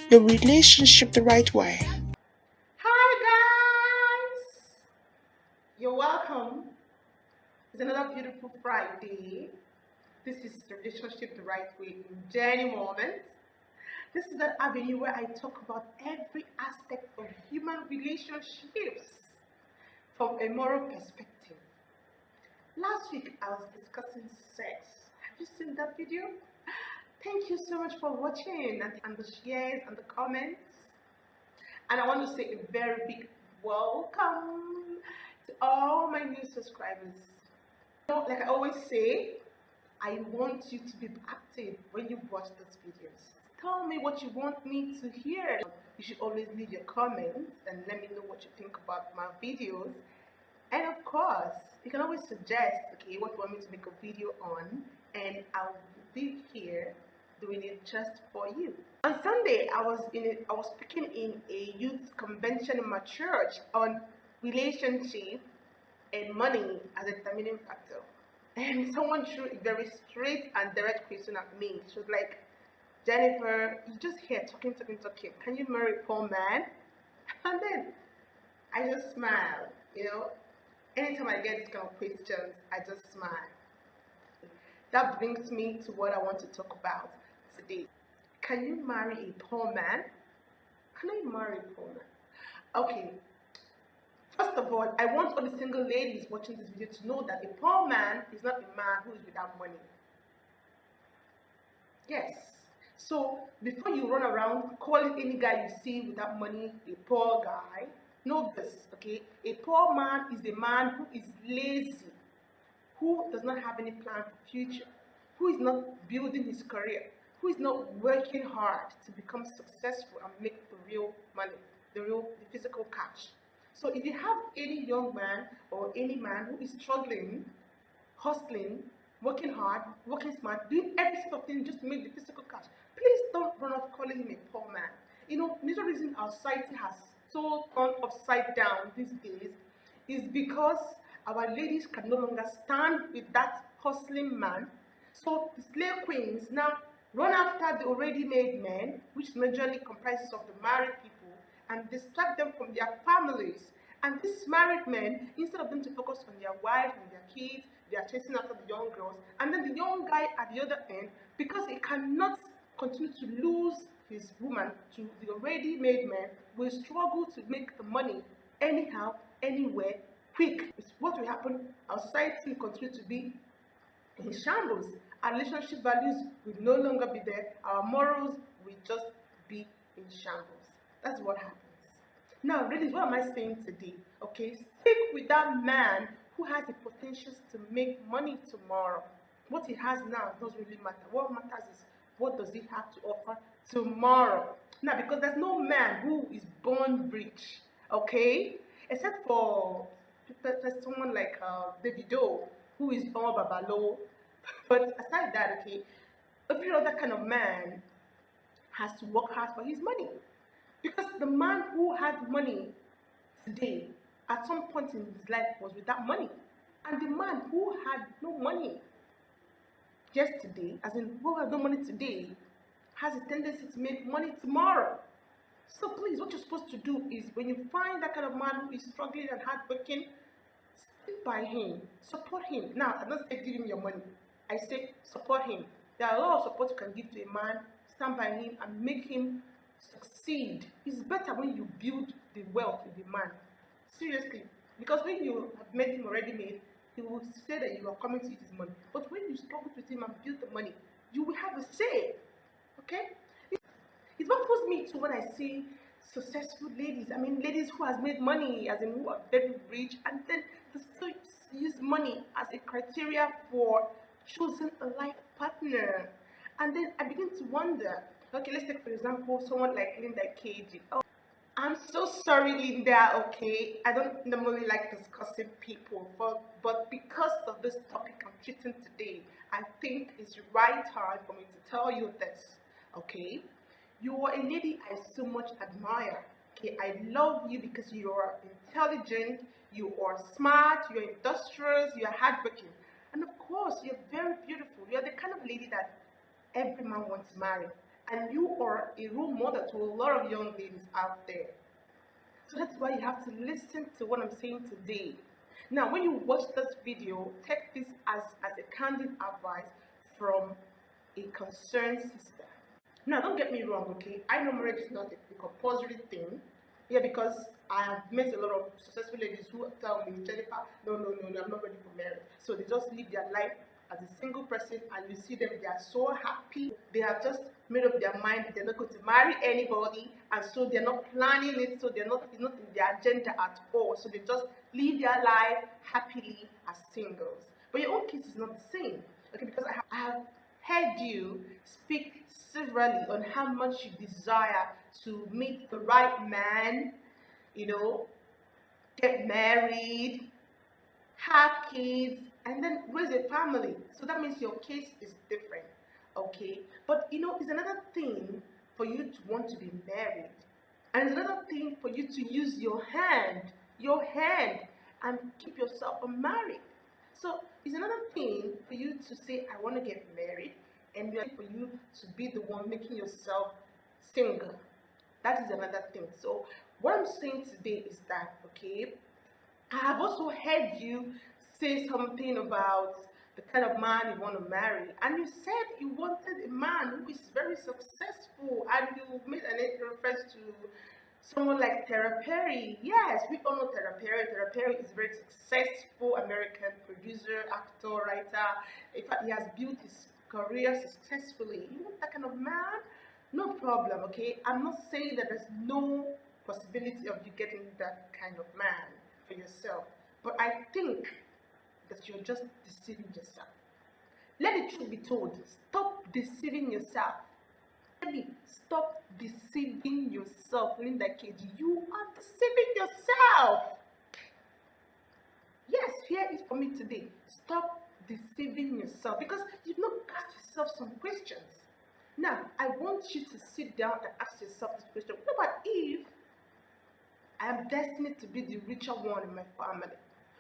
A relationship the right way. Hi guys! You're welcome. It's another beautiful Friday. This is the relationship the right way in Journey Moment. This is an avenue where I talk about every aspect of human relationships from a moral perspective. Last week I was discussing sex. Have you seen that video? Thank you so much for watching and the shares and the comments. And I want to say a very big welcome to all my new subscribers. Like I always say, I want you to be active when you watch these videos. Tell me what you want me to hear. You should always leave your comments and let me know what you think about my videos. And of course, you can always suggest, okay, what you want me to make a video on, and I'll be here doing it just for you. On Sunday, I was speaking in a youth convention in my church on relationship and money as a determining factor. And someone threw a very straight and direct question at me. She was like, Jennifer, you just here talking. Can you marry a poor man? And then I just smile. Anytime I get this kind of questions, I just smile. That brings me to what I want to talk about today. Can you marry a poor man? Can I marry a poor man? Okay, first of all, I want all the single ladies watching this video to know that a poor man is not a man who is without money. Yes. So before you run around calling any guy you see without money a poor guy, know this, okay? A poor man is a man who is lazy, who does not have any plan for future, who is not building his career, who is not working hard to become successful and make the real money, the physical cash. So if you have any young man or any man who is struggling, hustling, working hard, working smart, doing every sort of thing just to make the physical cash, please don't run off calling him a poor man. Major reason our society has so gone upside down these days is because our ladies can no longer stand with that hustling man. So the slave queens now run after the already made men, which majorly comprises of the married people, and distract them from their families. And these married men, instead of them to focus on their wives and their kids, they are chasing after the young girls. And then the young guy at the other end, because he cannot continue to lose his woman to the already made man, will struggle to make the money anyhow, anywhere, quick. It's what will happen. Our society will continue to be in shambles. Our relationship values will no longer be there. Our morals will just be in shambles. That's what happens. Now, ladies, what am I saying today? Okay, stick with that man who has the potential to make money tomorrow. What he has now doesn't really matter. What matters is what does he have to offer tomorrow. Now, because there's no man who is born rich, okay, except for someone like Davido, who is born babalo. But aside that, okay, every other kind of man has to work hard for his money. Because the man who had money today, at some point in his life, was without money. And the man who had no money yesterday, as in who has no money today, has a tendency to make money tomorrow. So please, what you're supposed to do is when you find that kind of man who is struggling and hardworking, stick by him, support him. Now, I don't say give him your money. I say support him. There are a lot of support you can give to a man, stand by him and make him succeed. It's better when you build the wealth with the man. Seriously. Because when you have met him already made, he will say that you are coming to eat his money. But when you struggle with him and build the money, you will have a say. Okay? It's what pulls me to when I see successful ladies. I mean, ladies who has made money, as in who are very rich, and then they still use money as a criteria for choosing a life partner. And then I begin to wonder. Okay, let's take for example someone like Linda KG. Oh, I'm so sorry, Linda. Okay, I don't normally like discussing people, but because of this topic I'm treating today, I think it's the right time for me to tell you this. Okay, you are a lady I so much admire. Okay, I love you because you are intelligent, you are smart, you are industrious, you are hardworking, and of course you're very beautiful. You're the kind of lady that every man wants to marry. and you are a role model to a lot of young ladies out there. So that's why you have to listen to what I'm saying today. Now, when you watch this video, take this as a candid advice from a concerned sister. Now, don't get me wrong, okay? I know marriage is not a compulsory thing. Yeah, because I have met a lot of successful ladies who tell me, Jennifer, no, I'm not ready for marriage. So they just live their life as a single person, and you see them, they are so happy. They have just made up their mind they're not going to marry anybody, and so they're not planning it, so it's not in their agenda at all. So they just live their life happily as singles. But your own case is not the same, okay? Because I have heard you speak severally on how much you desire to meet the right man, you know, get married, have kids, and then raise a family. So that means your case is different, okay? But you know, it's another thing for you to want to be married, and it's another thing for you to use your hand, and keep yourself unmarried. So it's another thing for you to say, I want to get married, and for you to be the one making yourself single. That is another thing. So what I'm saying today is that, okay, I have also heard you say something about the kind of man you want to marry, and you said you wanted a man who is very successful, and you made an reference to someone like Tara Perry. Yes, we all know Tara Perry. Tara Perry is a very successful American producer, actor, writer. In fact, he has built his career successfully. You want that kind of man? No problem, okay? I'm not saying that there's no possibility of you getting that kind of man for yourself, but I think that you're just deceiving yourself. Let the truth be told. Stop deceiving yourself. Stop deceiving yourself, Linda KG. You are deceiving yourself. Yes, here is for me today. Stop deceiving yourself, because you've not asked yourself some questions. Now, I want you to sit down and ask yourself this question. What about if I am destined to be the richer one in my family?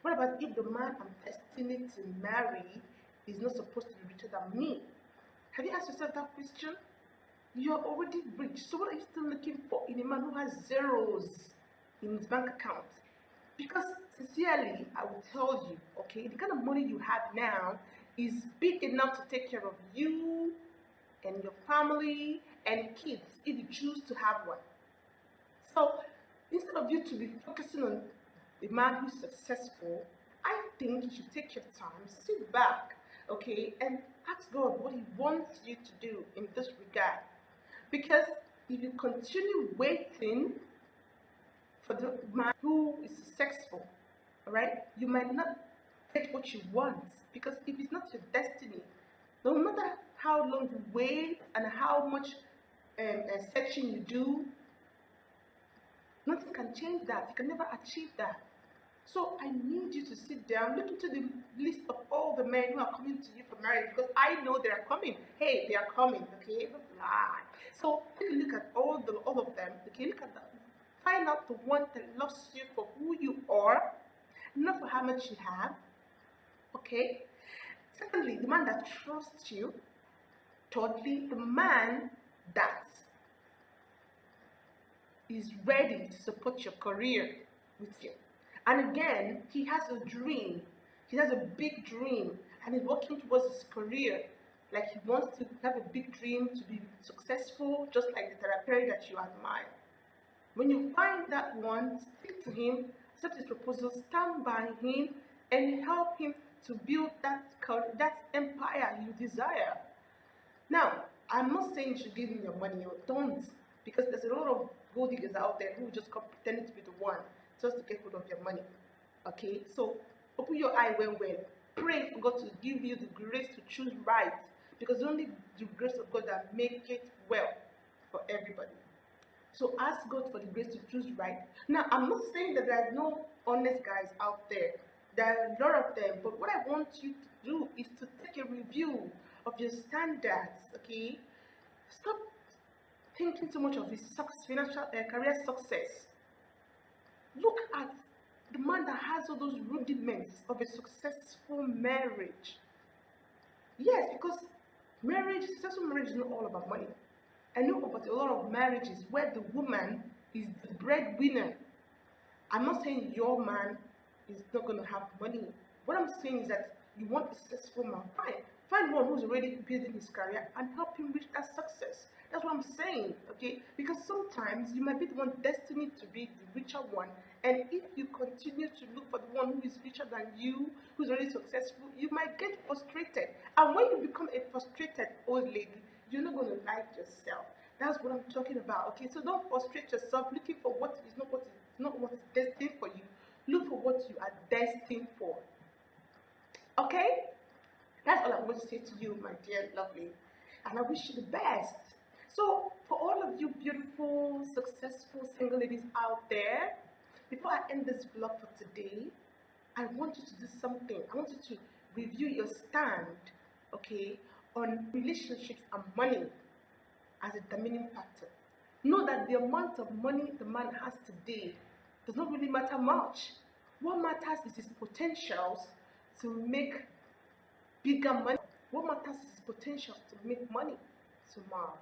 What about if the man I'm destined to marry is not supposed to be richer than me? Have you asked yourself that question? You are already rich, so what are you still looking for in a man who has zeros in his bank account? Because sincerely, I will tell you, okay, the kind of money you have now is big enough to take care of you and your family and kids if you choose to have one. So instead of you to be focusing on the man who's successful, I think you should take your time, sit back, okay, and ask God what He wants you to do in this regard. Because if you continue waiting for the man who is successful, all right, you might not get what you want, because if it's not your destiny, no matter how long you wait and how much searching you do, nothing can change that. You can never achieve that. So I need you to sit down, look into the list of all the men who are coming to you for marriage, because I know they are coming. Hey, they are coming, okay? Don't lie. So take a look at all of them. Okay, look at them. Find out the one that loves you for who you are, not for how much you have. Okay? Secondly, the man that trusts you. Thirdly, the man that is ready to support your career with you. And again, he has a dream. He has a big dream, and he's working towards his career. Like he wants to have a big dream to be successful, just like the Tara Perry that you admire. When you find that one, stick to him, accept his proposal, stand by him, and help him to build that empire you desire. Now, I'm not saying you should give him your money, or don't, because there's a lot of gold diggers out there who just come pretending to be the one just to get hold of your money. Okay, so open your eye well. Pray for God to give you the grace to choose right, because only the grace of God that make it well for everybody. So ask God for the grace to choose right. Now, I'm not saying that there are no honest guys out there. There are a lot of them, but what I want you to do is to take a review of your standards. Okay, stop thinking too much of his financial career success. Look at the man that has all those rudiments of a successful marriage. Yes, because successful marriage is not all about money. I know about a lot of marriages where the woman is the breadwinner. I'm not saying your man is not going to have money. What I'm saying is that you want a successful man. Fine. Find one who's already building his career and help him reach that success. That's what I'm saying, okay? Because sometimes you might be the one destined to be the richer one. And if you continue to look for the one who is richer than you, who's already successful, you might get frustrated. And when you become a frustrated old lady, you're not going to like yourself. That's what I'm talking about. Okay, so don't frustrate yourself looking for what is not what is destined for you. Look for what you are destined for. Okay? That's all I'm going to say to you, my dear lovely. And I wish you the best. So, for all of you beautiful, successful single ladies out there, before I end this vlog for today, I want you to do something. I want you to review your stand, okay, on relationships and money as a determining factor. Know that the amount of money the man has today does not really matter much. What matters is his potentials to make bigger money. What matters is his potentials to make money tomorrow.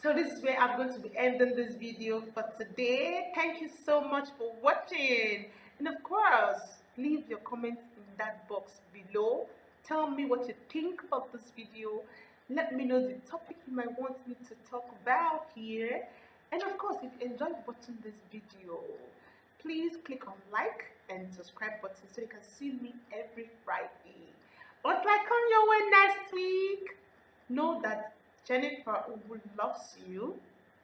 So this is where I'm going to be ending this video for today. Thank you so much for watching. And of course, leave your comments in that box below. Tell me what you think of this video. Let me know the topic you might want me to talk about here. And of course, if you enjoyed watching this video, please click on like and subscribe button so you can see me every Friday. Until I come your way next week, know that Jennifer loves you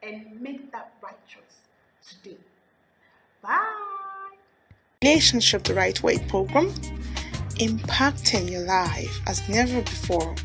and make that right choice today. Bye. Relationship the Right Way program, impacting your life as never before.